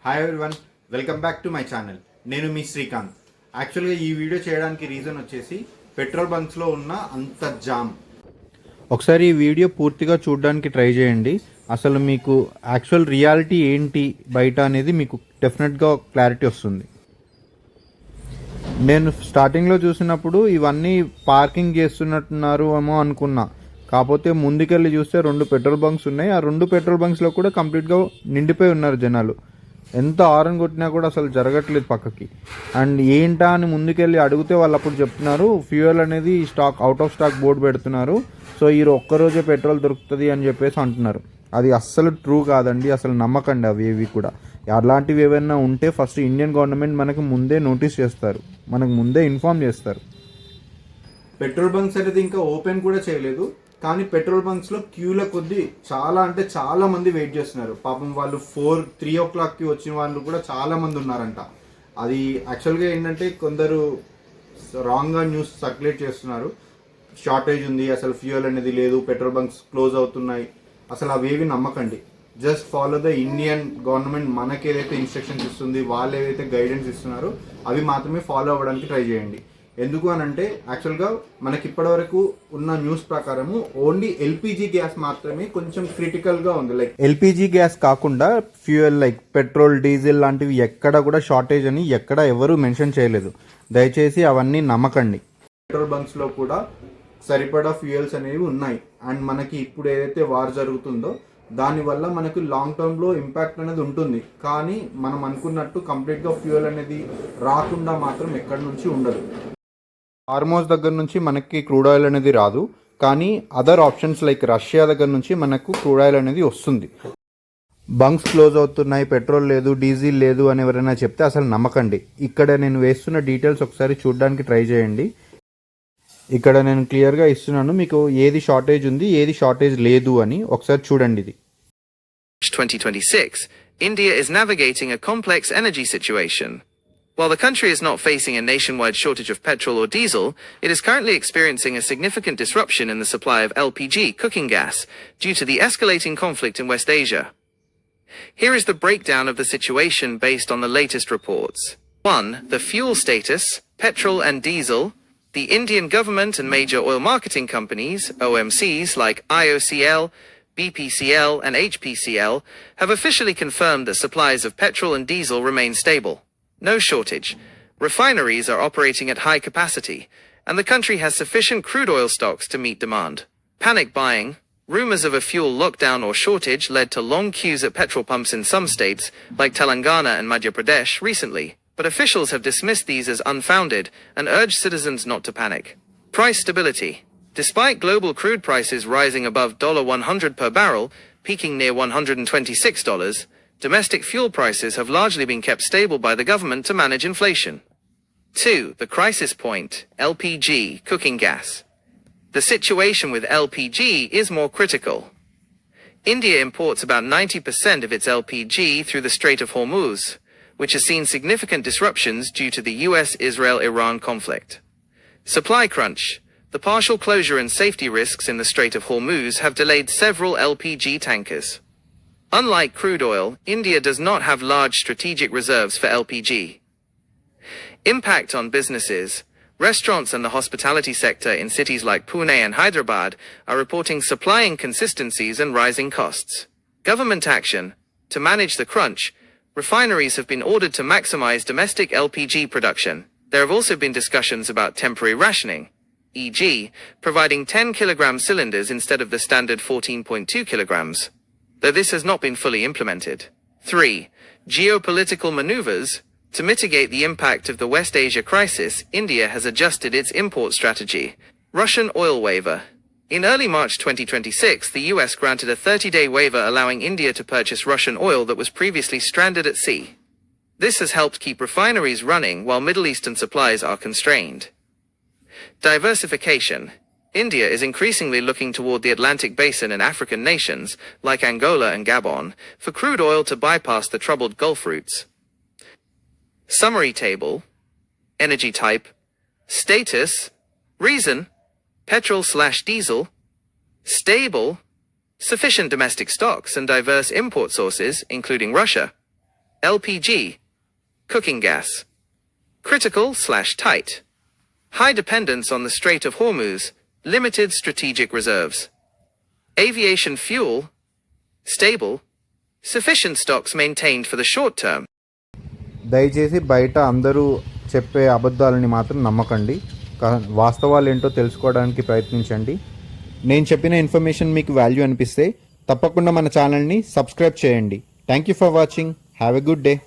Hi everyone, welcome back to my channel. నేను మీ శ్రీకాంత్. యాక్చువల్గా ఈ వీడియో చేయడానికి రీజన్ వచ్చేసి పెట్రోల్ బంక్స్లో ఉన్న అంత జామ్. ఒకసారి ఈ వీడియో పూర్తిగా చూడడానికి ట్రై చేయండి. అసలు మీకు యాక్చువల్ రియాలిటీ ఏంటి బయట అనేది మీకు డెఫినెట్గా క్లారిటీ వస్తుంది. నేను స్టార్టింగ్లో చూసినప్పుడు ఇవన్నీ పార్కింగ్ చేస్తున్నట్టున్నారు ఏమో అనుకున్నా. కాకపోతే ముందుకెళ్ళి చూస్తే 2 పెట్రోల్ బంక్స్ ఉన్నాయి. ఆ 2 పెట్రోల్ బంక్స్లో కూడా కంప్లీట్గా నిండిపోయి ఉన్నారు జనాలు. ఎంత ఆరన్ కొట్టినా కూడా అసలు జరగట్లేదు పక్కకి. అండ్ ఏంటా అని ముందుకెళ్ళి అడిగితే వాళ్ళు అప్పుడు చెప్తున్నారు ఫ్యూయల్ అనేది stock out of stock board పెడుతున్నారు, సో ఈ ఒక్కరోజే పెట్రోల్ దొరుకుతుంది అని చెప్పేసి అంటున్నారు. అది అస్సలు ట్రూ కాదండి, అసలు నమ్మకండి అవి ఏవి కూడా. అలాంటివి ఏమైనా ఉంటే ఫస్ట్ ఇండియన్ గవర్నమెంట్ మనకు ముందే నోటీస్ చేస్తారు, మనకు ముందే ఇన్ఫార్మ్ చేస్తారు. పెట్రోల్ బంక్స్ అనేది ఇంకా ఓపెన్ కూడా చేయలేదు, కానీ పెట్రోల్ బంక్స్లో క్యూల కొద్దీ చాలా మంది వెయిట్ చేస్తున్నారు. పాపం వాళ్ళు 3 o'clockకి వచ్చిన వాళ్ళు కూడా చాలా మంది ఉన్నారంట. అది యాక్చువల్గా ఏంటంటే కొందరు రాంగ్గా న్యూస్ సర్క్యులేట్ చేస్తున్నారు. షార్టేజ్ ఉంది, అసలు ఫ్యూయల్ అనేది లేదు, పెట్రోల్ బంక్స్ క్లోజ్ అవుతున్నాయి. అసలు అవేవి నమ్మకండి. Just follow the Indian government మనకి ఏదైతే ఇన్స్ట్రక్షన్స్ ఇస్తుంది, వాళ్ళు ఏదైతే గైడెన్స్ ఇస్తున్నారో అవి మాత్రమే ఫాలో అవ్వడానికి ట్రై చేయండి. ఎందుకు అని అంటే యాక్చువల్గా మనకి ఇప్పటివరకు ఉన్న న్యూస్ ప్రకారము ఓన్లీ ఎల్పిజి గ్యాస్ మాత్రమే కొంచెం క్రిటికల్గా ఉంది. లైక్ ఎల్పిజి గ్యాస్ కాకుండా ఫ్యూయల్ లైక్ పెట్రోల్, డీజిల్ లాంటివి ఎక్కడ కూడా షార్టేజ్ అని ఎక్కడ ఎవరు మెన్షన్ చేయలేదు. దయచేసి అవన్నీ నమ్మకండి. పెట్రోల్ బంక్స్లో కూడా సరిపడా ఫ్యూయల్స్ అనేవి ఉన్నాయి. అండ్ మనకి ఇప్పుడు ఏదైతే వార్ జరుగుతుందో దానివల్ల మనకు లాంగ్ టర్మ్లో ఇంపాక్ట్ అనేది ఉంటుంది. కానీ మనం అనుకున్నట్టు కంప్లీట్గా ఫ్యూయల్ అనేది రాకుండా మాత్రం ఎక్కడి నుంచి ఉండదు. హార్మోస్ దగ్గర నుంచి మనకి క్రూడ్ ఆయిల్ అనేది రాదు, కానీ అదర్ ఆప్షన్స్ లైక్ రష్యా దగ్గర నుంచి మనకు క్రూడ్ ఆయిల్ అనేది వస్తుంది. బంక్స్ క్లోజ్ అవుతున్నాయి, పెట్రోల్ లేదు, డీజిల్ లేదు అని ఎవరైనా చెప్తే అసలు నమ్మకండి. ఇక్కడ నేను వేస్తున్న డీటెయిల్స్ ఒకసారి చూడడానికి ట్రై చేయండి. ఇక్కడ నేను క్లియర్గా ఇస్తున్నాను మీకు ఏది షార్టేజ్ ఉంది, ఏది షార్టేజ్ లేదు అని. ఒకసారి చూడండి. ఇది 2026, India is navigating a complex energy situation. While the country is not facing a nationwide shortage of petrol or diesel, it is currently experiencing a significant disruption in the supply of LPG cooking gas due to the escalating conflict in West Asia. Here is the breakdown of the situation based on the latest reports. 1. The fuel status, petrol and diesel. The Indian government and major oil marketing companies, OMCs, like IOCL, BPCL and HPCL, have officially confirmed that supplies of petrol and diesel remain stable. No shortage. Refineries are operating at high capacity, and the country has sufficient crude oil stocks to meet demand. Panic buying, rumors of a fuel lockdown or shortage led to long queues at petrol pumps in some states, like Telangana and Madhya Pradesh, recently, but officials have dismissed these as unfounded and urged citizens not to panic. Price stability. Despite global crude prices rising above $100 per barrel, peaking near $126, domestic fuel prices have largely been kept stable by the government to manage inflation. 2. The crisis point, LPG, cooking gas. The situation with LPG is more critical. India imports about 90% of its LPG through the Strait of Hormuz, which has seen significant disruptions due to the US-Israel-Iran conflict. Supply crunch. The partial closure and safety risks in the Strait of Hormuz have delayed several LPG tankers. Unlike crude oil, India does not have large strategic reserves for LPG. Impact on businesses. Restaurants and the hospitality sector in cities like Pune and Hyderabad are reporting supply inconsistencies and rising costs. Government action. To manage the crunch, refineries have been ordered to maximize domestic LPG production. There have also been discussions about temporary rationing, e.g., providing 10 kilogram cylinders instead of the standard 14.2 kilograms. Though this has not been fully implemented. 3. Geopolitical maneuvers. To mitigate the impact of the West Asia crisis, India has adjusted its import strategy. Russian oil waiver. In early March 2026, the US granted a 30-day waiver allowing India to purchase Russian oil that was previously stranded at sea. This has helped keep refineries running while Middle Eastern supplies are constrained. Diversification. India is increasingly looking toward the Atlantic Basin and African nations, like Angola and Gabon, for crude oil to bypass the troubled Gulf routes. Summary table. Energy type. Status. Reason. Petrol/diesel. Stable. Sufficient domestic stocks and diverse import sources, including Russia. LPG, cooking gas. Critical/tight. High dependence on the Strait of Hormuz, limited strategic reserves. Aviation fuel, stable, sufficient stocks maintained for the short term. దయచేసి బయట అందరూ చెప్పే అబద్ధాలని మాత్రం నమ్మకండి. వాస్తవాలు ఏంటో తెలుసుకోవడానికి ప్రయత్నించండి. నేను చెప్పిన ఇన్ఫర్మేషన్ మీకు వాల్యూ అనిపిస్తే తప్పకుండా మన ఛానల్ని సబ్స్క్రైబ్ చేయండి. Thank you for watching. Have a good day.